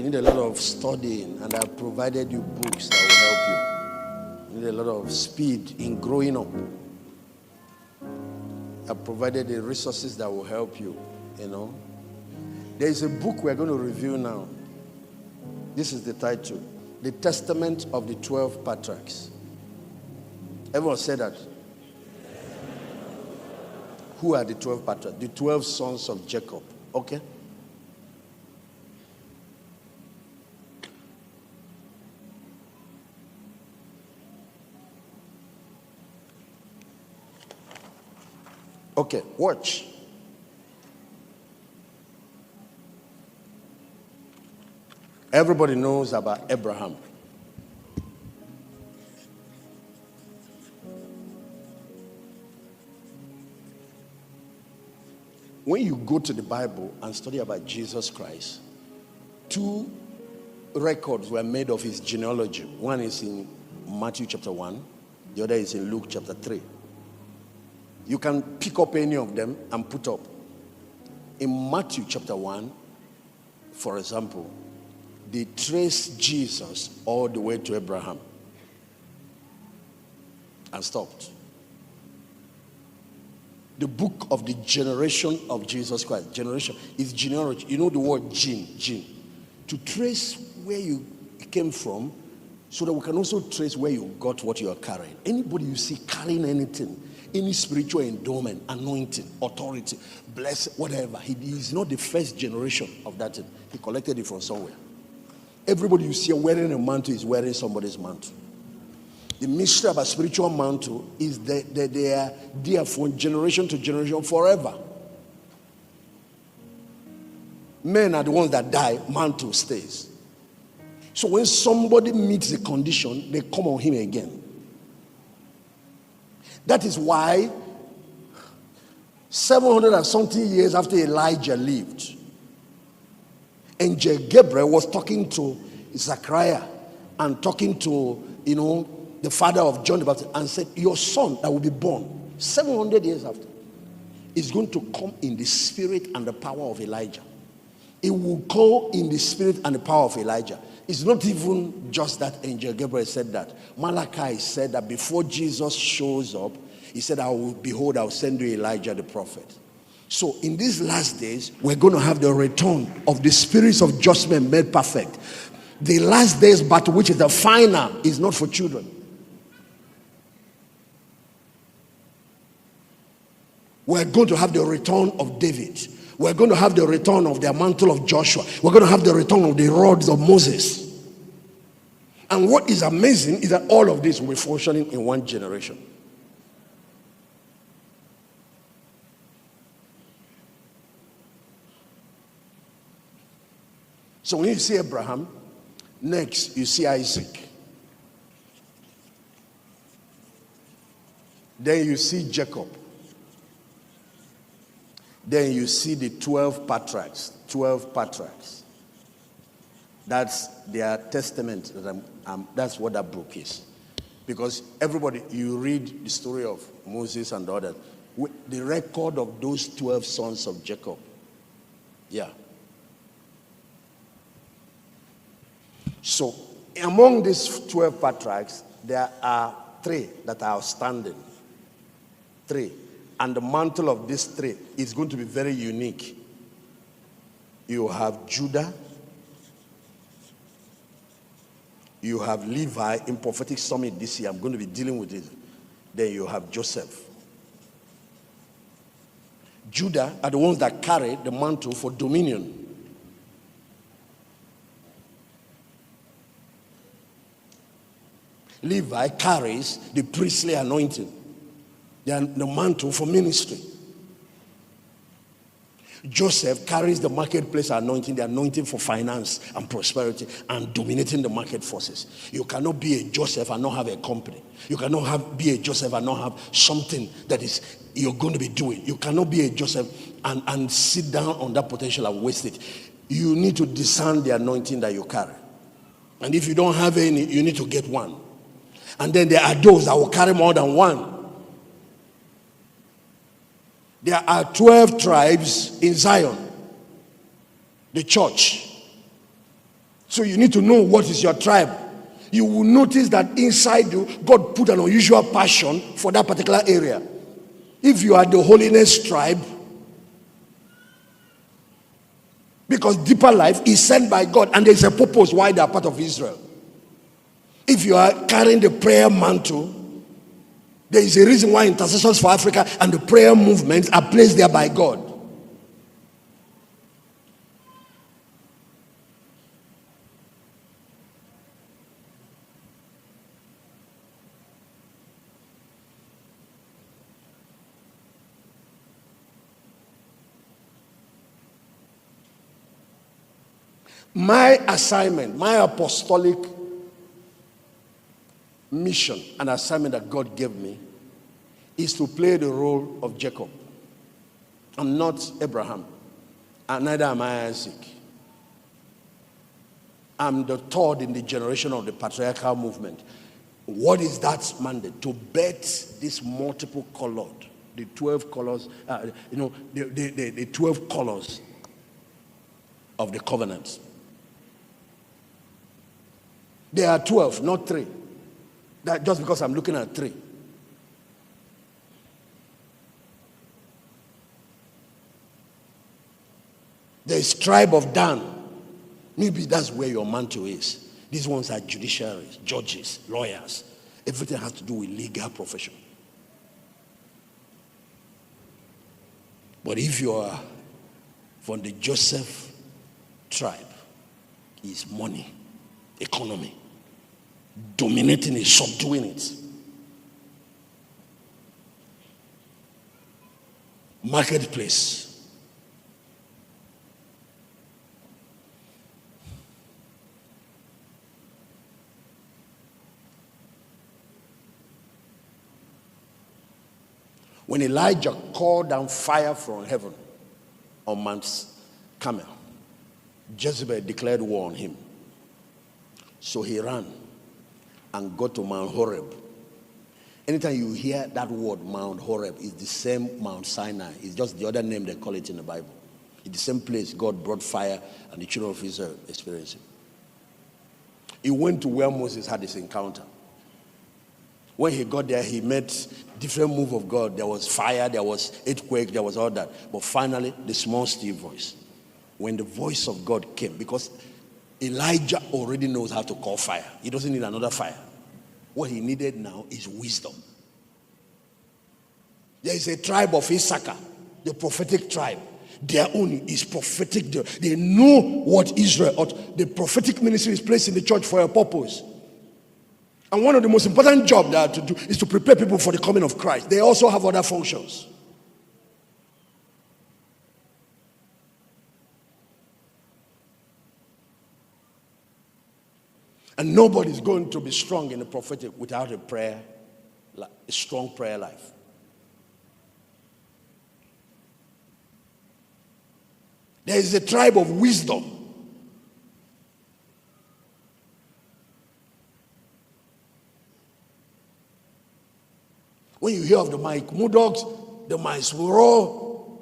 You need a lot of studying, and I've provided you books that will help you. You need a lot of speed in growing up. I've provided the resources that will help you, you know. There is a book we're going to review now. This is the title, The Testament of the 12 Patriarchs. Everyone said that. Who are the 12 patriarchs? The 12 sons of Jacob. Okay? Okay, watch. Everybody knows about Abraham. When you go to the Bible and study about Jesus Christ, 2 records were made of his genealogy. One is in Matthew chapter 1, the other is in Luke chapter 3. You can pick up any of them and put up. In Matthew chapter 1, for example, they trace Jesus all the way to Abraham and stopped. The book of the generation of Jesus Christ. Generation is genealogy. You know the word gene. To trace where you came from, so that we can also trace where you got what you are carrying. Anybody you see carrying anything, any spiritual endowment, anointing, authority, blessing, whatever, he is not the first generation of that thing. He collected it from somewhere. Everybody you see wearing a mantle is wearing somebody's mantle. The mystery about spiritual mantle is that they are there from generation to generation forever. Men are the ones that die, mantle stays. So when somebody meets the condition, they come on him again. That is why 700 and something years after Elijah lived, Angel Gabriel was talking to Zachariah and talking to, the father of John the Baptist, and said, your son that will be born 700 years after is going to come in the spirit and the power of Elijah. It will go in the spirit and the power of Elijah. It's not even just that Angel Gabriel said that. Malachi said that before Jesus shows up, he said, I'll send you Elijah the prophet. So in these last days, we're going to have the return of the spirits of judgment made perfect. The last days battle, which is the final, is not for children. We're going to have the return of David. We're going to have the return of the mantle of Joshua. We're going to have the return of the rods of Moses. And what is amazing is that all of this will be functioning in one generation. So when you see Abraham, next you see Isaac. Then you see Jacob. Then you see the 12 patriarchs. 12 patriarchs. That's their testament. That's what that book is. Because everybody, you read the story of Moses and the others. The record of those 12 sons of Jacob. Yeah. So, among these 12 patriarchs, there are 3 that are outstanding. 3. And the mantle of these 3 is going to be very unique. You have Judah. You have Levi. In Prophetic Summit this year, I'm going to be dealing with it. Then you have Joseph. Judah are the ones that carry the mantle for dominion. Levi carries the priestly anointing, the mantle for ministry. Joseph carries the marketplace anointing, the anointing for finance and prosperity and dominating the market forces. You cannot be a Joseph and not have a company. You cannot be a Joseph and not have something that is you're going to be doing. You cannot be a Joseph and sit down on that potential and waste it. You need to discern the anointing that you carry. And if you don't have any, you need to get one. And then there are those that will carry more than one. There are 12 tribes in Zion, the church. So you need to know what is your tribe. You will notice that inside you, God put an unusual passion for that particular area. If you are the holiness tribe, because deeper life is sent by God and there's a purpose why they are part of Israel. If you are carrying the prayer mantle, there is a reason why intercessors for Africa and the prayer movements are placed there by God. My assignment, my apostolic mission and assignment that God gave me is to play the role of Jacob. I'm not Abraham, and neither am I Isaac. I'm the third in the generation of the patriarchal movement. What is that mandate? To birth this multiple colored, the 12 colors, the 12 colors of the covenant. There are 12, not 3. That just because I'm looking at 3. There is tribe of Dan. Maybe that's where your mantle is. These ones are judiciaries, judges, lawyers. Everything has to do with legal profession. But if you are from the Joseph tribe, it's money, economy. Dominating it, subduing it. Marketplace. When Elijah called down fire from heaven on Mount Carmel, Jezebel declared war on him. So he ran and got to Mount Horeb. Anytime you hear that word Mount Horeb, it's the same Mount Sinai. It's just the other name they call it in the Bible. It's the same place God brought fire and the children of Israel experienced it. He went to where Moses had this encounter. When he got there, he met different move of God. There was fire, there was earthquake, there was all that. But finally, the small still voice. When the voice of God came, because Elijah already knows how to call fire. He doesn't need another fire. What he needed now is wisdom. There is a tribe of Issachar, the prophetic tribe. Their own is prophetic. They know what Israel ought. The prophetic ministry is placed in the church for a purpose. And one of the most important jobs they have to do is to prepare people for the coming of Christ. They also have other functions. And nobody's going to be strong in the prophetic without a strong prayer life. There is a tribe of wisdom. When you hear of the Mike Murdochs, the Maisworo,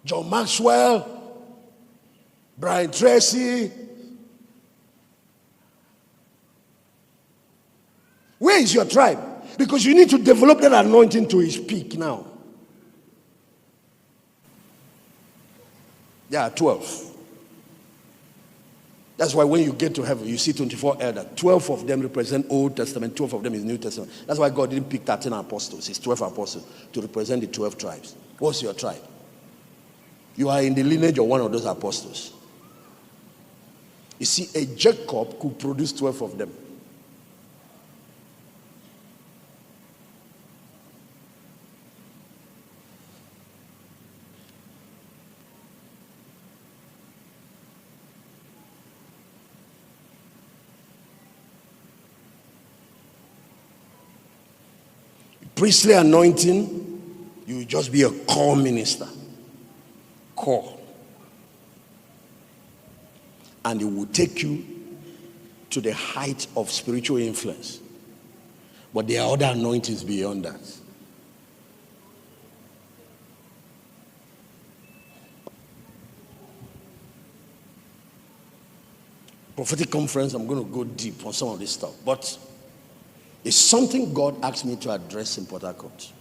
John Maxwell, Brian Tracy. Where is your tribe? Because you need to develop that anointing to its peak now. There are 12. That's why when you get to heaven, you see 24 elders. 12 of them represent Old Testament, 12 of them is New Testament. That's why God didn't pick 13 apostles. It's 12 apostles to represent the 12 tribes. What's your tribe? You are in the lineage of one of those apostles. You see, a Jacob could produce 12 of them. Priestly anointing, you will just be a core minister. Core. And it will take you to the height of spiritual influence. But there are other anointings beyond that. prophetic conference, I'm going to go deep on some of this stuff. But it's something God asked me to address in Port Harcourt.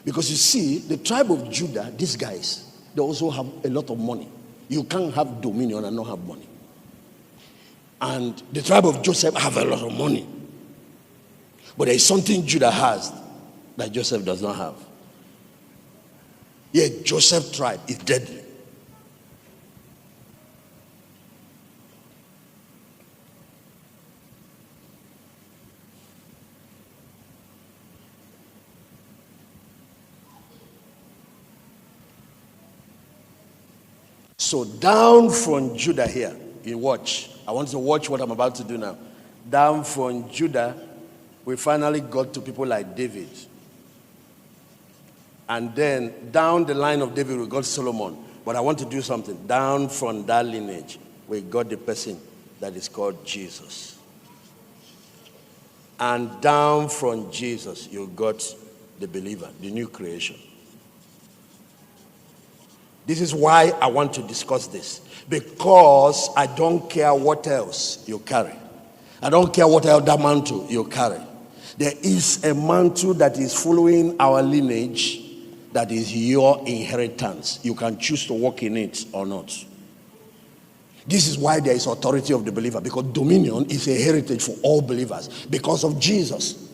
Because you see, the tribe of Judah, these guys, they also have a lot of money. You can't have dominion and not have money. And the tribe of Joseph have a lot of money. But there is something Judah has that Joseph does not have. Yet Joseph's tribe is deadly. So down from Judah here, you watch. I want you to watch what I'm about to do now. Down from Judah, we finally got to people like David. And then down the line of David, we got Solomon. But I want to do something. Down from that lineage, we got the person that is called Jesus. And down from Jesus, you got the believer, the new creation. This is why I want to discuss this. Because I don't care what else you carry. I don't care what else that mantle you carry. There is a mantle that is following our lineage that is your inheritance. You can choose to walk in it or not. This is why there is authority of the believer, because dominion is a heritage for all believers because of Jesus.